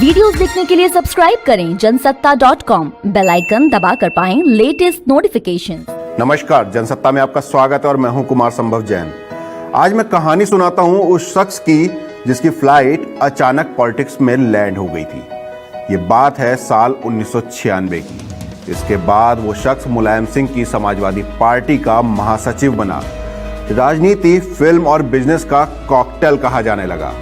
Videos देखने के लिए सब्सक्राइब करें जनसत्ता.com, बेल आइकन दबाकर पाएं लेटेस्ट नोटिफिकेशन। नमस्कार, जनसत्ता में आपका स्वागत है और मैं हूं कुमार संभव जैन। आज मैं कहानी सुनाता हूं उस शख्स की जिसकी फ्लाइट अचानक पॉलिटिक्स में लैंड हो गई थी। ये बात है साल 1996 की। इसके बाद वो शख्स मुलायम सिंह की समाजवादी पार्टी का महासचिव बना। राजनीति, फिल्म और बिजनेस का कॉकटेल कहा जाने लगा।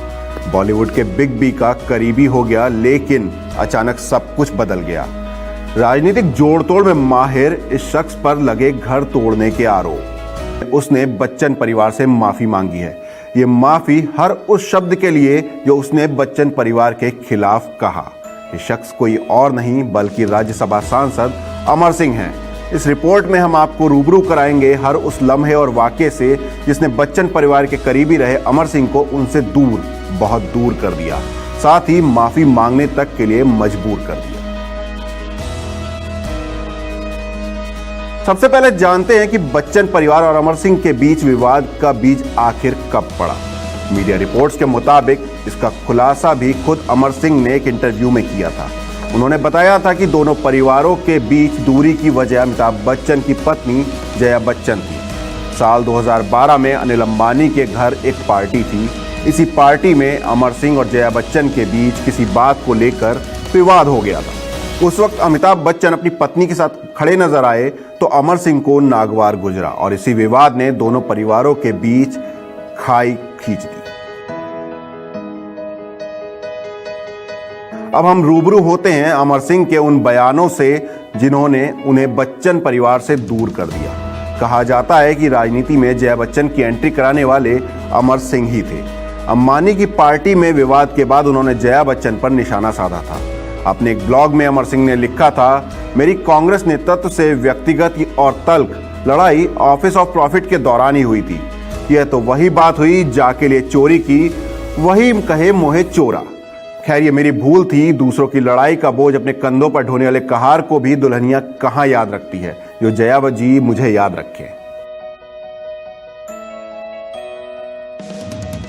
बॉलीवुड के बिग बी का करीबी हो गया, लेकिन अचानक सब कुछ बदल गया। राजनीतिक जोड़तोड़ में माहिर इस शख्स पर लगे घर तोड़ने के आरोप। उसने बच्चन परिवार से माफी मांगी है। ये माफी हर उस शब्द के लिए जो उसने बच्चन परिवार के खिलाफ कहा। ये शख्स कोई और नहीं बल्कि राज्यसभा सांसद अमर सिंह हैं। इस रिपोर्ट में हम आपको रूबरू कराएंगे हर उस लम्हे और वाकये से जिसने बच्चन परिवार के करीबी रहे अमर सिंह को उनसे दूर, बहुत दूर कर दिया, साथ ही माफी मांगने तक के लिए मजबूर कर दिया। सबसे पहले जानते हैं कि बच्चन परिवार और अमर सिंह के बीच विवाद का बीज आखिर कब पड़ा। मीडिया रिपोर्ट्स के मुताबिक इसका खुलासा भी खुद अमर सिंह ने एक इंटरव्यू में किया था। उन्होंने बताया था कि दोनों परिवारों के बीच दूरी की वजह अमिताभ बच्चन की पत्नी जया बच्चन थी। साल 2012 में अनिल अंबानी के घर एक पार्टी थी। इसी पार्टी में अमर सिंह और जया बच्चन के बीच किसी बात को लेकर विवाद हो गया था। उस वक्त अमिताभ बच्चन अपनी पत्नी के साथ खड़े नजर आए तो अमर सिंह को नागवार गुजरा और इसी विवाद ने दोनों परिवारों के बीच खाई खींच दी। अब हम रूबरू होते हैं अमर सिंह के उन बयानों से जिन्होंने उन्हें बच्चन परिवार से दूर कर दिया। कहा जाता है कि राजनीति में जया बच्चन की एंट्री कराने वाले अमर सिंह ही थे। अंबानी की पार्टी में विवाद के बाद उन्होंने जया बच्चन पर निशाना साधा था। अपने एक ब्लॉग में अमर सिंह ने लिखा था, मेरी कांग्रेस नेतृत्व से व्यक्तिगत और तल्ख लड़ाई ऑफिस ऑफ प्रॉफिट के दौरान ही हुई थी। यह तो वही बात हुई जाके लिए चोरी की, वही कहे मोहे चोरा। खैर ये मेरी भूल थी। दूसरों की लड़ाई का बोझ अपने कंधों पर ढोने वाले कहार को भी दुल्हनिया कहां याद रखती है, जो जया जी मुझे याद रखे।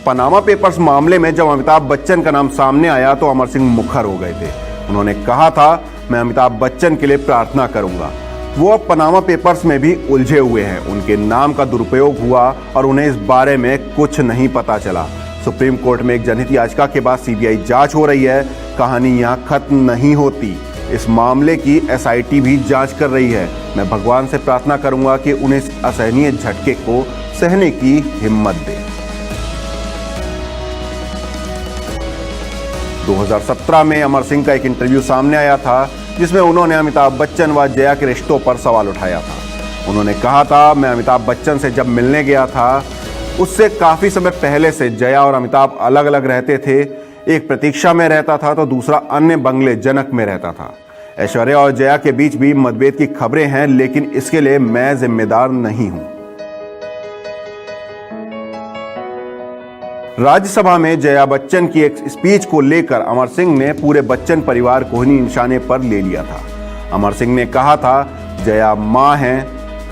पनामा पेपर्स मामले में जब अमिताभ बच्चन का नाम सामने आया तो अमर सिंह मुखर हो गए थे। उन्होंने कहा था, मैं अमिताभ बच्चन के लिए प्रार्थना करूंगा। वो अब पनामा पेपर्स में भी उलझे हुए हैं। उनके नाम का दुरुपयोग हुआ और उन्हें इस बारे में कुछ नहीं पता चला। सुप्रीम कोर्ट में एक जनहित याचिका के बाद सीबीआई जांच हो रही है। कहानी यहां खत्म नहीं होती। इस मामले की एसआईटी भी जांच कर रही है। मैं भगवान से प्रार्थना करूंगा कि उन्हें इस असहनीय झटके को सहने की हिम्मत दे। 2017 में अमर सिंह का एक इंटरव्यू सामने आया था जिसमें उन्होंने अमिताभ बच्चन व जया के रिश्तों पर सवाल उठाया था। उन्होंने कहा था, मैं अमिताभ बच्चन से जब मिलने गया था उससे काफी समय पहले से जया और अमिताभ अलग अलग रहते थे। एक प्रतीक्षा में रहता था तो दूसरा अन्य बंगले जनक में रहता था। ऐश्वर्या और जया के बीच भी मतभेद की खबरें हैं, लेकिन इसके लिए मैं जिम्मेदार नहीं हूं। राज्यसभा में जया बच्चन की एक स्पीच को लेकर अमर सिंह ने पूरे बच्चन परिवार को ही निशाने पर ले लिया था। अमर सिंह ने कहा था, जया मां है,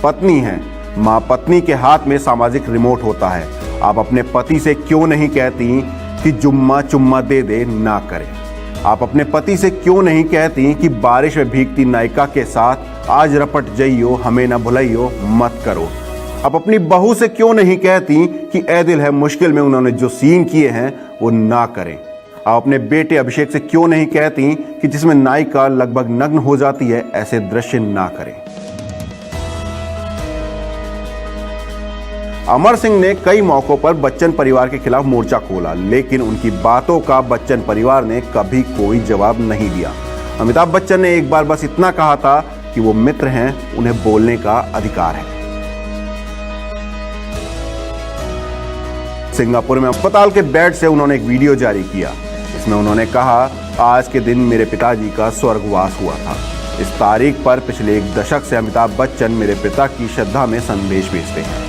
पत्नी है। मां पत्नी के हाथ में सामाजिक रिमोट होता है। आप अपने पति से क्यों नहीं कहती कि जुम्मा चुम्मा दे दे ना करे। आप अपने पति से क्यों नहीं कहती कि बारिश में भीगती नायिका के साथ आज रपट जइयो हमें ना भुलाइयो मत करो। आप अपनी बहू से क्यों नहीं कहती कि ए दिल है मुश्किल में उन्होंने जो सीन किए हैं वो ना करें। आप अपने बेटे अभिषेक से क्यों नहीं कहती कि जिसमें नायिका लगभग नग्न हो जाती है ऐसे दृश्य ना करें। अमर सिंह ने कई मौकों पर बच्चन परिवार के खिलाफ मोर्चा खोला, लेकिन उनकी बातों का बच्चन परिवार ने कभी कोई जवाब नहीं दिया। अमिताभ बच्चन ने एक बार बस इतना कहा था कि वो मित्र हैं, उन्हें बोलने का अधिकार है। सिंगापुर में अस्पताल के बेड से उन्होंने एक वीडियो जारी किया। इसमें उन्होंने कहा, आज के दिन मेरे पिताजी का स्वर्गवास हुआ था। इस तारीख पर पिछले एक दशक से अमिताभ बच्चन मेरे पिता की श्रद्धा में संदेश भेजते हैं।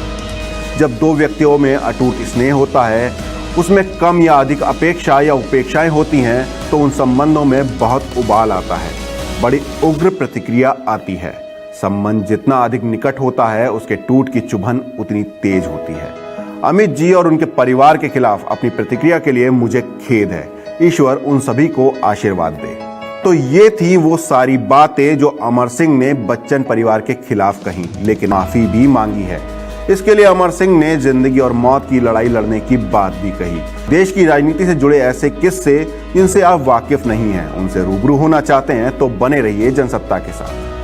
जब दो व्यक्तियों में अटूट स्नेह होता है, उसमें कम या अधिक अपेक्षा या उपेक्षाएं होती हैं, तो उन संबंधों में बहुत उबाल आता है, बड़ी उग्र प्रतिक्रिया आती है। संबंध जितना अधिक निकट होता है, उसके टूट की चुभन उतनी तेज होती है। अमित जी और उनके परिवार के खिलाफ अपनी प्रतिक्रिया के लिए मुझे खेद है, ईश्वर उन सभी को आशीर्वाद दे। तो ये थी वो सारी बातें जो अमर सिंह ने बच्चन परिवार के खिलाफ कही, लेकिन माफी भी मांगी है। इसके लिए अमर सिंह ने जिंदगी और मौत की लड़ाई लड़ने की बात भी कही। देश की राजनीति से जुड़े ऐसे किस्से जिनसे आप वाकिफ नहीं हैं, उनसे रूबरू होना चाहते हैं तो बने रहिए जनसत्ता के साथ।